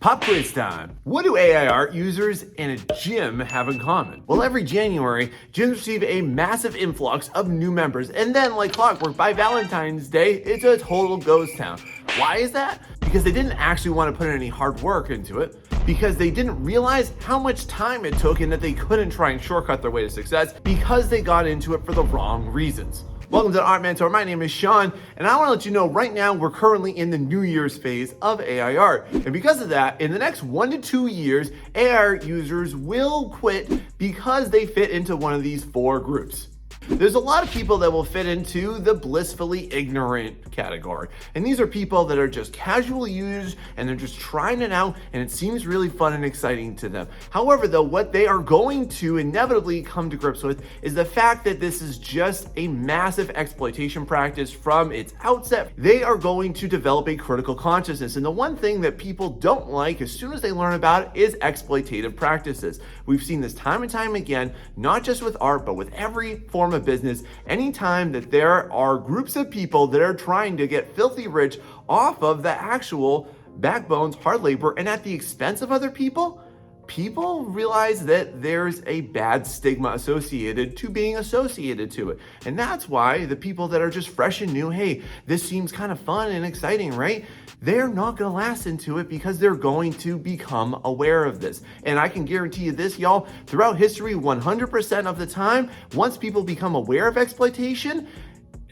Pop quiz time. What do AI art users and a gym have in common? Well, every January, gyms receive a massive influx of new members, and then, like clockwork, by Valentine's Day, it's a total ghost town. Why is that? Because they didn't actually want to put any hard work into it, because they didn't realize how much time it took and that they couldn't try and shortcut their way to success because they got into it for the wrong reasons. Welcome to the Art Mentor. My name is Sean, and I want to let you know right now we're currently in the New Year's phase of AI art. And because of that, in the next 1 to 2 years, AI art users will quit because they fit into one of these 4 groups. There's a lot of people that will fit into the blissfully ignorant category. And these are people that are just casual users and they're just trying it out and it seems really fun and exciting to them. However, though, what they are going to inevitably come to grips with is the fact that this is just a massive exploitation practice from its outset. They are going to develop a critical consciousness. And the one thing that people don't like as soon as they learn about it is exploitative practices. We've seen this time and time again, not just with art, but with every form of business. Anytime that there are groups of people that are trying to get filthy rich off of the actual backbones, hard labor, and at the expense of other people, people realize that there's a bad stigma associated to being associated to it. And that's why the people that are just fresh and new, hey, this seems kind of fun and exciting, right? They're not going to last into it because they're going to become aware of this. And I can guarantee you this, y'all, throughout history, 100% of the time, once people become aware of exploitation,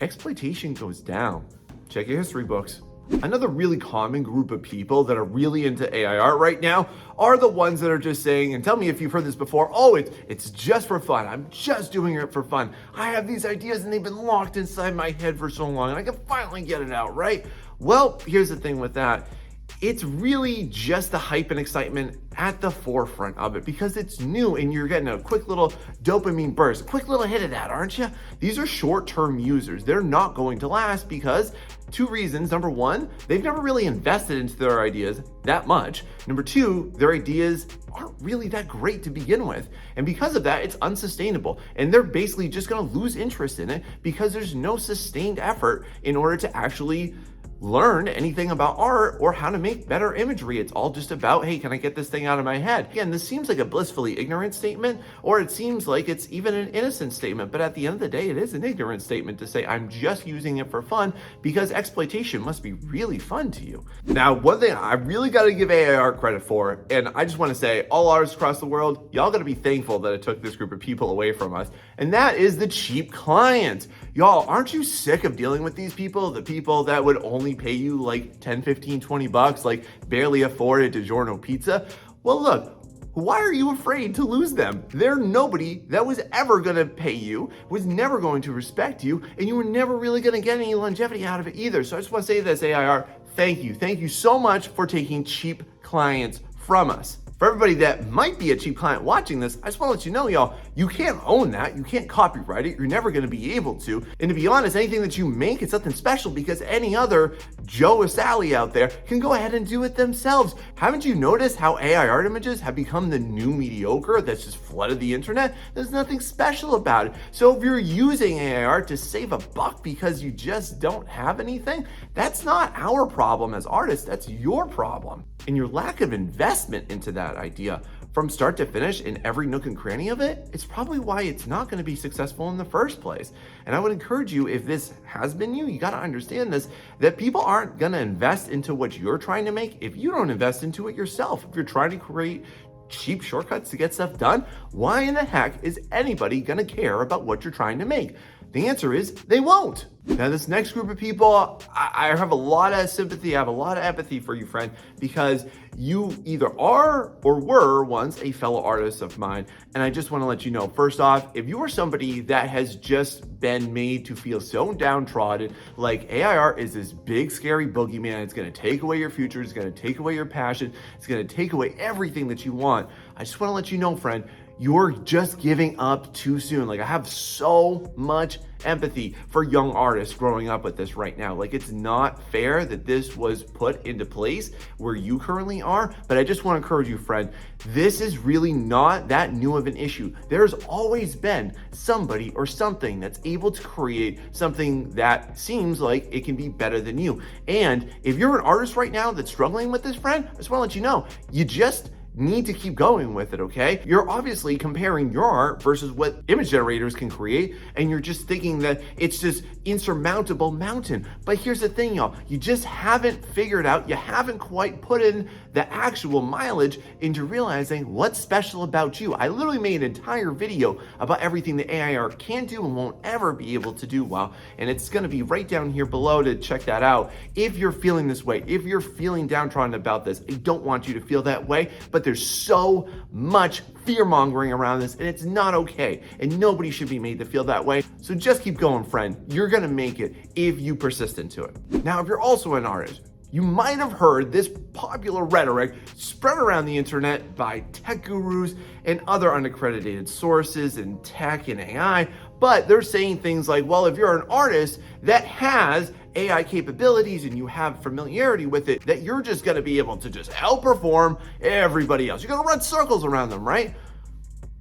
exploitation goes down. Check your history books. Another really common group of people that are really into AI art right now are the ones that are just saying, and tell me if you've heard this before, oh, it's just for fun. I'm just doing it for fun. I have these ideas and they've been locked inside my head for so long and I can finally get it out, right? Well, here's the thing with that. It's really just the hype and excitement at the forefront of it because it's new and you're getting a quick little dopamine burst, a quick little hit of that, aren't you? These are short-term users. They're not going to last because 2 reasons. Number 1, they've never really invested into their ideas that much. Number 2, their ideas aren't really that great to begin with. And because of that, it's unsustainable. And they're basically just going to lose interest in it because there's no sustained effort in order to actually learn anything about art or how to make better imagery. It's all just about, hey, can I get this thing out of my head? Again, this seems like a blissfully ignorant statement, or it seems like it's even an innocent statement, but at the end of the day, it is an ignorant statement to say, I'm just using it for fun because exploitation must be really fun to you. Now, one thing I really got to give AI art credit for, and I just want to say, all artists across the world, y'all got to be thankful that it took this group of people away from us, and that is the cheap client. Y'all, aren't you sick of dealing with these people? The people that would only pay you like 10, 15, 20 bucks, like barely afford a DiGiorno pizza? Well, look, why are you afraid to lose them? They're nobody that was ever gonna pay you, was never going to respect you, and you were never really gonna get any longevity out of it either. So I just wanna say this, AIR, thank you. Thank you so much for taking cheap clients from us. For everybody that might be a cheap client watching this, I just want to let you know, y'all, you can't own that. You can't copyright it. You're never going to be able to. And to be honest, anything that you make is something special because any other Joe or Sally out there can go ahead and do it themselves. Haven't you noticed how AI art images have become the new mediocre that's just flooded the internet? There's nothing special about it. So if you're using AI art to save a buck because you just don't have anything, that's not our problem as artists. That's your problem. And your lack of investment into that idea from start to finish in every nook and cranny of it, it's probably why it's not going to be successful in the first place. And I would encourage you, if this has been you got to understand this, that people aren't going to invest into what you're trying to make if you don't invest into it yourself. If you're trying to create cheap shortcuts to get stuff done, why in the heck is anybody going to care about what you're trying to make? The answer is they won't. Now, this next group of people, I have a lot of sympathy, I have a lot of empathy for you, friend, because you either are or were once a fellow artist of mine. And I just want to let you know, first off, if you are somebody that has just been made to feel so downtrodden, like AI art is this big, scary boogeyman, it's going to take away your future, it's going to take away your passion, it's going to take away everything that you want. I just want to let you know, friend, you're just giving up too soon. Like, I have so much empathy for young artists growing up with this right now. Like, it's not fair that this was put into place where you currently are, but I just want to encourage you, friend, this is really not that new of an issue. There's always been somebody or something that's able to create something that seems like it can be better than you. And if you're an artist right now that's struggling with this, friend, I just want to let you know, you just need to keep going with it, okay? You're obviously comparing your art versus what image generators can create, and you're just thinking that it's this insurmountable mountain. But here's the thing, y'all, you just haven't figured out, you haven't quite put in the actual mileage into realizing what's special about you. I literally made an entire video about everything that AI art can do and won't ever be able to do well, and it's gonna be right down here below to check that out. If you're feeling this way, if you're feeling downtrodden about this, I don't want you to feel that way, but there's so much fear mongering around this, and it's not okay, and nobody should be made to feel that way. So just keep going, friend. You're gonna make it if you persist into it. Now, if you're also an artist, you might have heard this popular rhetoric spread around the internet by tech gurus and other unaccredited sources in tech and AI, but they're saying things like, well, if you're an artist that has AI capabilities and you have familiarity with it, that you're just gonna be able to just outperform everybody else. You're gonna run circles around them, right?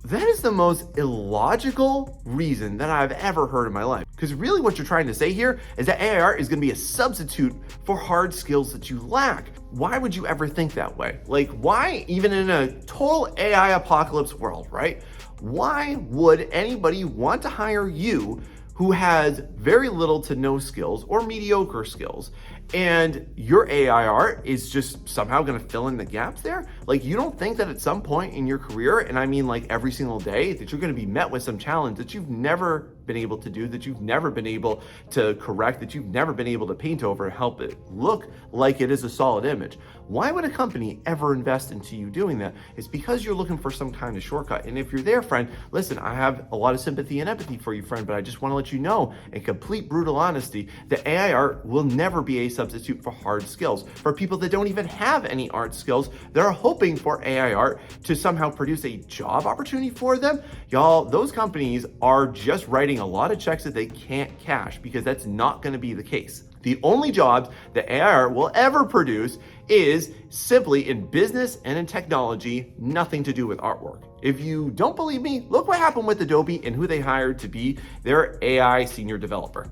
That is the most illogical reason that I've ever heard in my life. Because really what you're trying to say here is that AI art is gonna be a substitute for hard skills that you lack. Why would you ever think that way? Like, why, even in a total AI apocalypse world, right? Why would anybody want to hire you who has very little to no skills or mediocre skills, and your AI art is just somehow gonna fill in the gaps there? Like, you don't think that at some point in your career, and I mean like every single day, that you're gonna be met with some challenge that you've never been able to do, that you've never been able to correct, that you've never been able to paint over and help it look like it is a solid image? Why would a company ever invest into you doing that? It's because you're looking for some kind of shortcut. And if you're there, friend, listen, I have a lot of sympathy and empathy for you, friend, but I just want to let you know in complete brutal honesty that AI art will never be a substitute for hard skills. For people that don't even have any art skills, they're hoping for AI art to somehow produce a job opportunity for them. Y'all, those companies are just writing a lot of checks that they can't cash, because that's not going to be the case. The only jobs that AI art will ever produce is simply in business and in technology, nothing to do with artwork. If you don't believe me, look what happened with Adobe and who they hired to be their AI senior developer.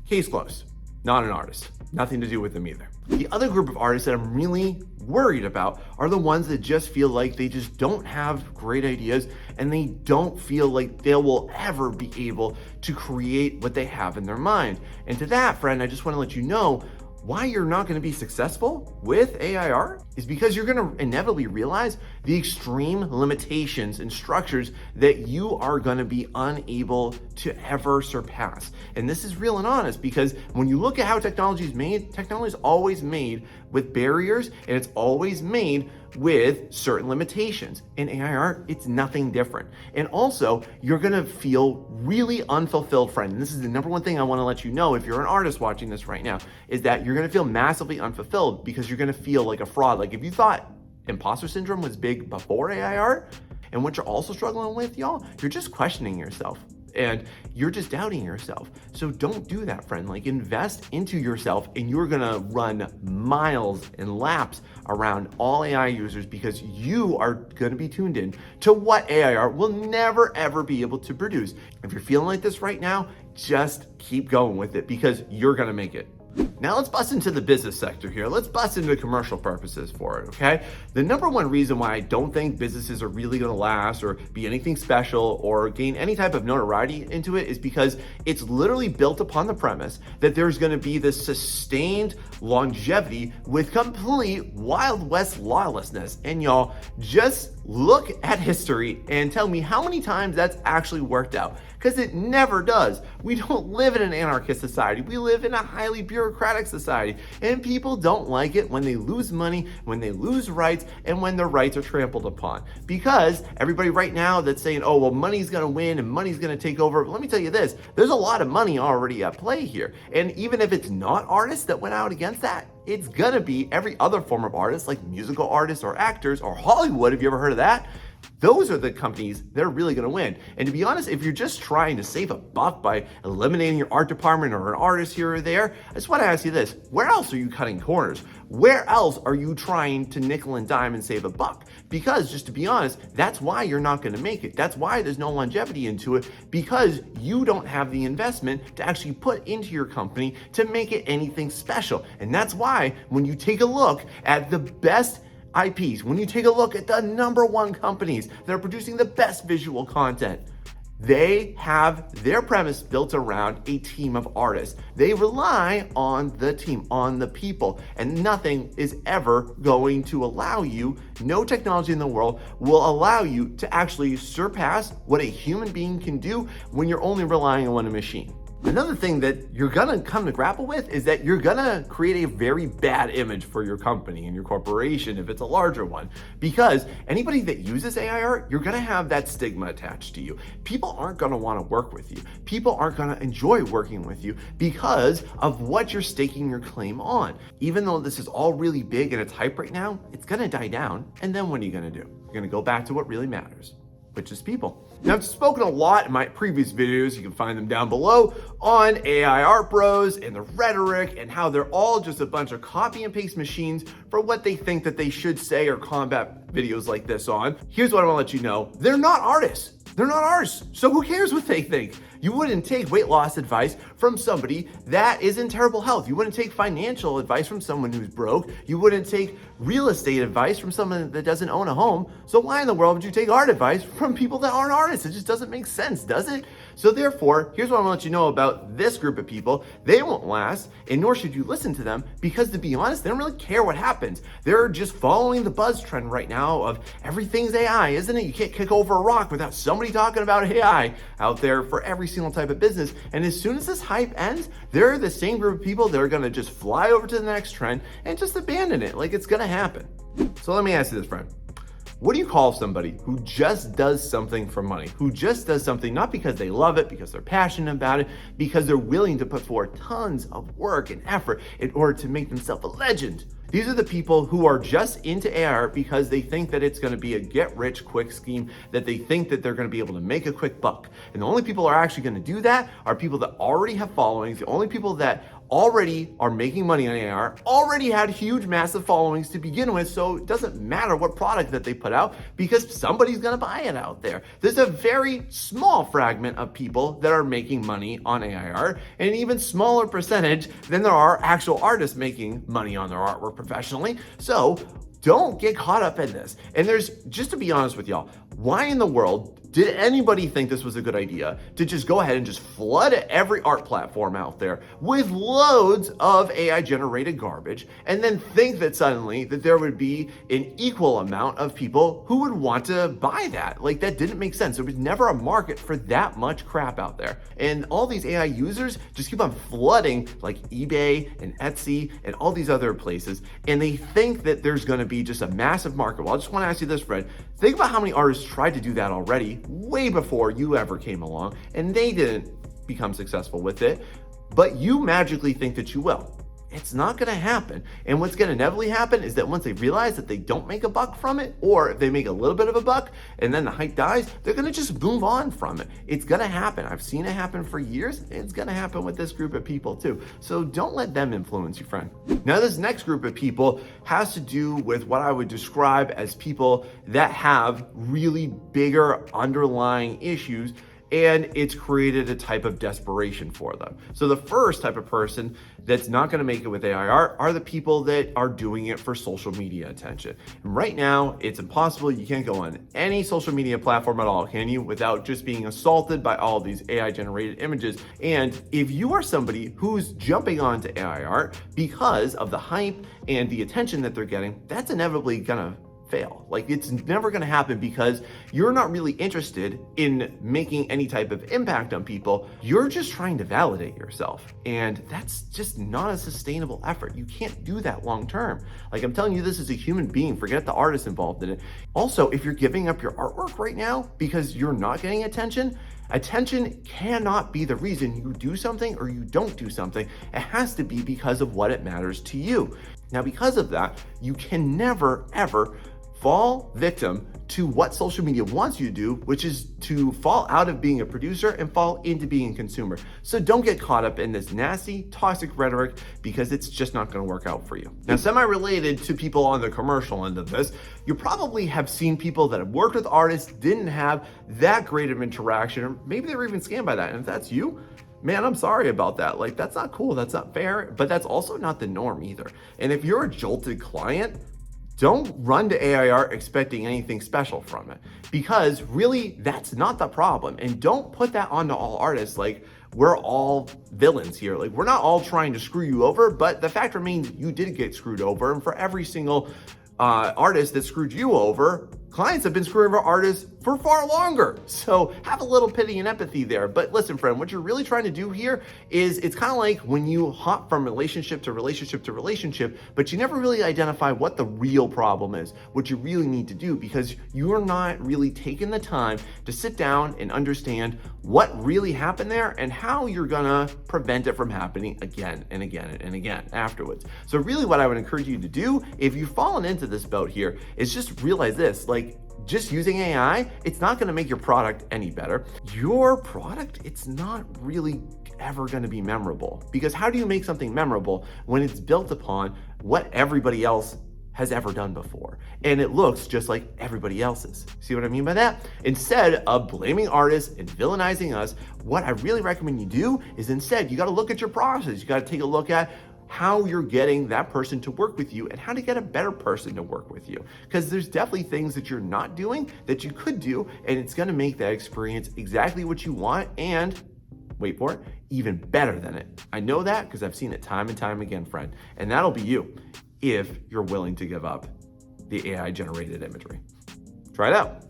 Case closed. Not an artist. Nothing to do with them either. The other group of artists that I'm really worried about are the ones that just feel like they just don't have great ideas, and they don't feel like they will ever be able to create what they have in their mind. And to that, friend, I just want to let you know why you're not going to be successful with AI art is because you're going to inevitably realize the extreme limitations and structures that you are going to be unable to ever surpass. And this is real and honest, because when you look at how technology is made, technology is always made with barriers, and it's always made with certain limitations. In AI art, it's nothing different. And also, you're gonna feel really unfulfilled, friend. And this is the number one thing I wanna let you know if you're an artist watching this right now, is that you're gonna feel massively unfulfilled because you're gonna feel like a fraud. Like, if you thought imposter syndrome was big before AI art, and what you're also struggling with, y'all, you're just questioning yourself. And you're just doubting yourself. So don't do that, friend. Like, invest into yourself, and you're gonna run miles and laps around all AI users, because you are gonna be tuned in to what AI art will never ever be able to produce. If you're feeling like this right now, just keep going with it, because you're gonna make it. Now let's bust into the business sector here. Let's bust into commercial purposes for it, okay? The number one reason why I don't think businesses are really gonna last or be anything special or gain any type of notoriety into it is because it's literally built upon the premise that there's gonna be this sustained longevity with complete Wild West lawlessness. And y'all, just look at history and tell me how many times that's actually worked out. Because it never does. We don't live in an anarchist society. We live in a highly bureaucratic society. And people don't like it when they lose money, when they lose rights, and when their rights are trampled upon. Because everybody right now that's saying, oh, well, money's gonna win and money's gonna take over. Let me tell you this, there's a lot of money already at play here. And even if it's not artists that went out against that, it's gonna be every other form of artist, like musical artists or actors or Hollywood, have you ever heard of that? those are the companies that are really going to win. And to be honest, if you're just trying to save a buck by eliminating your art department or an artist here or there, I just want to ask you this: where else are you cutting corners? Where else are you trying to nickel and dime and save a buck? Because just to be honest, that's why you're not going to make it. That's why there's no longevity into it, because you don't have the investment to actually put into your company to make it anything special. And that's why when you take a look at the best IPs, when you take a look at the #1 companies that are producing the best visual content, they have their premise built around a team of artists. They rely on the team, on the people, and nothing is ever going to allow you, no technology in the world will allow you to actually surpass what a human being can do when you're only relying on a machine. Another thing that you're gonna come to grapple with is that you're gonna create a very bad image for your company and your corporation if it's a larger one, because anybody that uses AI art, you're gonna have that stigma attached to you. People aren't gonna wanna work with you. People aren't gonna enjoy working with you because of what you're staking your claim on. Even though this is all really big and it's hype right now, it's gonna die down, and then what are you gonna do? You're gonna go back to what really matters, which is people. Now, I've spoken a lot in my previous videos, you can find them down below, on AI art bros and the rhetoric and how they're all just a bunch of copy and paste machines for what they think that they should say or combat videos like this on. Here's what I want to let you know: they're not artists. They're not artists. So who cares what they think? You wouldn't take weight loss advice from somebody that is in terrible health. You wouldn't take financial advice from someone who's broke. You wouldn't take real estate advice from someone that doesn't own a home. So why in the world would you take art advice from people that aren't artists? It just doesn't make sense, does it? So therefore, here's what I want to let you know about this group of people. They won't last, and nor should you listen to them, because to be honest, they don't really care what happens. They're just following the buzz trend right now of everything's AI, isn't it? You can't kick over a rock without somebody talking about AI out there for every single type of business. And as soon as this hype ends, they're the same group of people that are going to just fly over to the next trend and just abandon it like it's going to happen. So let me ask you this, friend. What do you call somebody who just does something for money, who just does something not because they love it, because they're passionate about it, because they're willing to put forward tons of work and effort in order to make themselves a legend? These are the people who are just into AI because they think that it's going to be a get-rich-quick scheme, that they think that they're going to be able to make a quick buck. And the only people who are actually going to do that are people that already have followings. The only people that already are making money on AI already had huge, massive followings to begin with, so it doesn't matter what product that they put out because somebody's going to buy it out there. There's a very small fragment of people that are making money on AI art, and an even smaller percentage than there are actual artists making money on their artwork professionally. So don't get caught up in this. And there's, just to be honest with y'all, why in the world did anybody think this was a good idea to just go ahead and just flood every art platform out there with loads of AI generated garbage and then think that suddenly that there would be an equal amount of people who would want to buy that? Like, that didn't make sense. There was never a market for that much crap out there. And all these AI users just keep on flooding like eBay and Etsy and all these other places. And they think that there's going to be just a massive market. Well, I just want to ask you this, Fred. Think about how many artists tried to do that already way before you ever came along, and they didn't become successful with it, but you magically think that you will. It's not going to happen. And what's going to inevitably happen is that once they realize that they don't make a buck from it, or if they make a little bit of a buck and then the hype dies, they're going to just move on from it. It's going to happen. I've seen it happen for years. It's going to happen with this group of people too. So don't let them influence you, friend. Now, this next group of people has to do with what I would describe as people that have really bigger underlying issues, and it's created a type of desperation for them. So the first type of person that's not going to make it with AI art are the people that are doing it for social media attention. And right now, it's impossible. You can't go on any social media platform at all, can you, without just being assaulted by all these AI generated images. And if you are somebody who's jumping onto AI art because of the hype and the attention that they're getting, that's inevitably gonna fail. Like, it's never going to happen because you're not really interested in making any type of impact on people. You're just trying to validate yourself. And that's just not a sustainable effort. You can't do that long term. Like, I'm telling you this as a human being, forget the artist involved in it. Also, if you're giving up your artwork right now because you're not getting attention cannot be the reason you do something or you don't do something. It has to be because of what it matters to you. Now, because of that, you can never, ever fall victim to what social media wants you to do, which is to fall out of being a producer and fall into being a consumer. So don't get caught up in this nasty, toxic rhetoric because it's just not going to work out for you. Now, semi-related to people on the commercial end of this, you probably have seen people that have worked with artists, didn't have that great of interaction, or maybe they were even scammed by that. And if that's you, man, I'm sorry about that. Like, that's not cool. That's not fair, but that's also not the norm either. And if you're a jolted client, don't run to AIR expecting anything special from it, because really that's not the problem. And don't put that onto all artists. Like, we're all villains here. Like, we're not all trying to screw you over, but the fact remains you did get screwed over. And for every single artist that screwed you over, clients have been screwing over artists for far longer. So have a little pity and empathy there. But listen, friend, what you're really trying to do here is, it's kind of like when you hop from relationship to relationship to relationship, but you never really identify what the real problem is, what you really need to do, because you're not really taking the time to sit down and understand what really happened there and how you're gonna prevent it from happening again and again and again afterwards. So really what I would encourage you to do, if you've fallen into this boat here, is just realize this, like, just using AI, it's not going to make your product any better. Your product, it's not really ever going to be memorable, because how do you make something memorable when it's built upon what everybody else has ever done before? And it looks just like everybody else's. See what I mean by that? Instead of blaming artists and villainizing us, what I really recommend you do is instead, you got to look at your process. You got to take a look at how you're getting that person to work with you and how to get a better person to work with you. Because there's definitely things that you're not doing that you could do, and it's going to make that experience exactly what you want, and wait for it, even better than it. I know that because I've seen it time and time again, friend. And that'll be you if you're willing to give up the AI generated imagery. Try it out.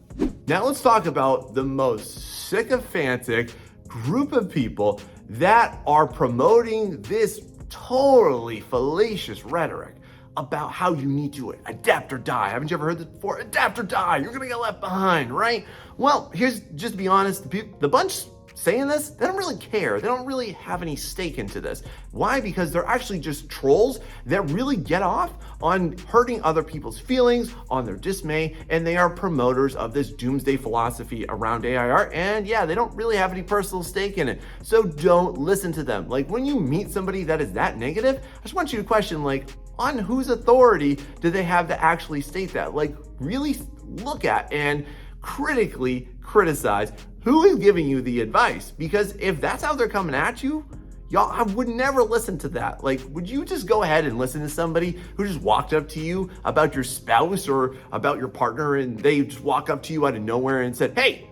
Now let's talk about the most sycophantic group of people that are promoting this totally fallacious rhetoric about how you need to adapt or die. Haven't you ever heard this before? Adapt or die. You're gonna get left behind, right? Well, here's, just to be honest, the bunch saying this, they don't really care. They don't really have any stake into this. Why? Because they're actually just trolls that really get off on hurting other people's feelings, on their dismay, and they are promoters of this doomsday philosophy around AIR. And yeah, they don't really have any personal stake in it. So don't listen to them. Like, when you meet somebody that is that negative, I just want you to question, like, on whose authority do they have to actually state that? Like, really look at and critically criticize who is giving you the advice, because if that's how they're coming at you, y'all, I would never listen to that. Like, would you just go ahead and listen to somebody who just walked up to you about your spouse or about your partner, and they just walk up to you out of nowhere and said, hey,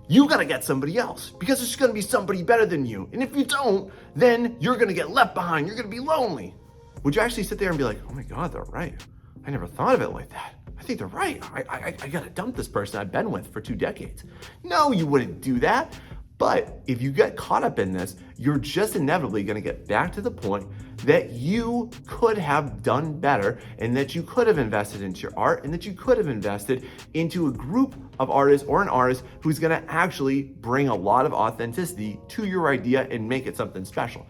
you gotta get somebody else because there's gonna be somebody better than you. And if you don't, then you're gonna get left behind. You're gonna be lonely. Would you actually sit there and be like, oh my God, they're right. I never thought of it like that. I think they're right. I gotta dump this person I've been with for 2 decades. No, you wouldn't do that. But if you get caught up in this, you're just inevitably gonna get back to the point that you could have done better, and that you could have invested into your art, and that you could have invested into a group of artists or an artist who's gonna actually bring a lot of authenticity to your idea and make it something special.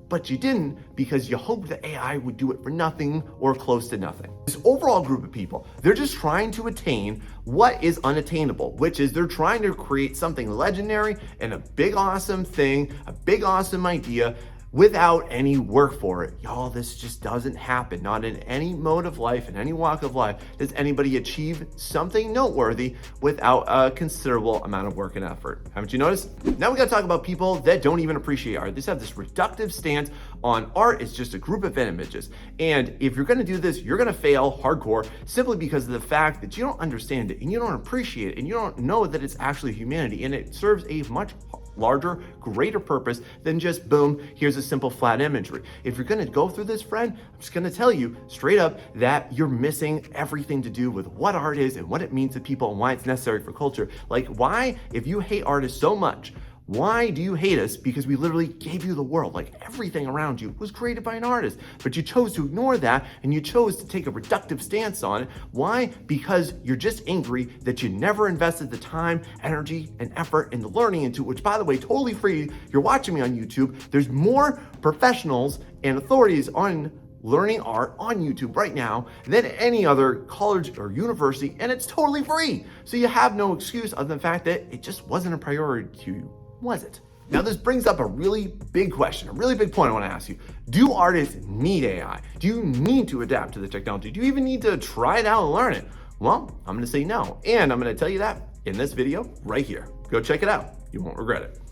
But you didn't, because you hoped that AI would do it for nothing or close to nothing. This overall group of people, they're just trying to attain what is unattainable, which is they're trying to create something legendary and a big awesome thing, a big awesome idea, without any work for it. Y'all, this just doesn't happen. Not in any mode of life, in any walk of life, does anybody achieve something noteworthy without a considerable amount of work and effort. Haven't you noticed? Now we gotta talk about people that don't even appreciate art. They just have this reductive stance on art is just a group of images. And if you're gonna do this, you're gonna fail hardcore, simply because of the fact that you don't understand it and you don't appreciate it and you don't know that it's actually humanity, and it serves a much larger, greater purpose than just boom, here's a simple flat imagery. If you're gonna go through this, friend, I'm just gonna tell you straight up that you're missing everything to do with what art is and what it means to people and why it's necessary for culture. Like, why, if you hate artists so much, why do you hate us? Because we literally gave you the world. Like, everything around you was created by an artist, but you chose to ignore that and you chose to take a reductive stance on it. Why? Because you're just angry that you never invested the time, energy, and effort into learning into, which, by the way, totally free. You're watching me on YouTube. There's more professionals and authorities on learning art on YouTube right now than any other college or university, and it's totally free. So you have no excuse other than the fact that it just wasn't a priority to you, was it? Now this brings up a really big question, a really big point I want to ask you. Do artists need AI? Do you need to adapt to the technology? Do you even need to try it out and learn it? Well, I'm going to say no, and I'm going to tell you that in this video right here. Go check it out. You won't regret it.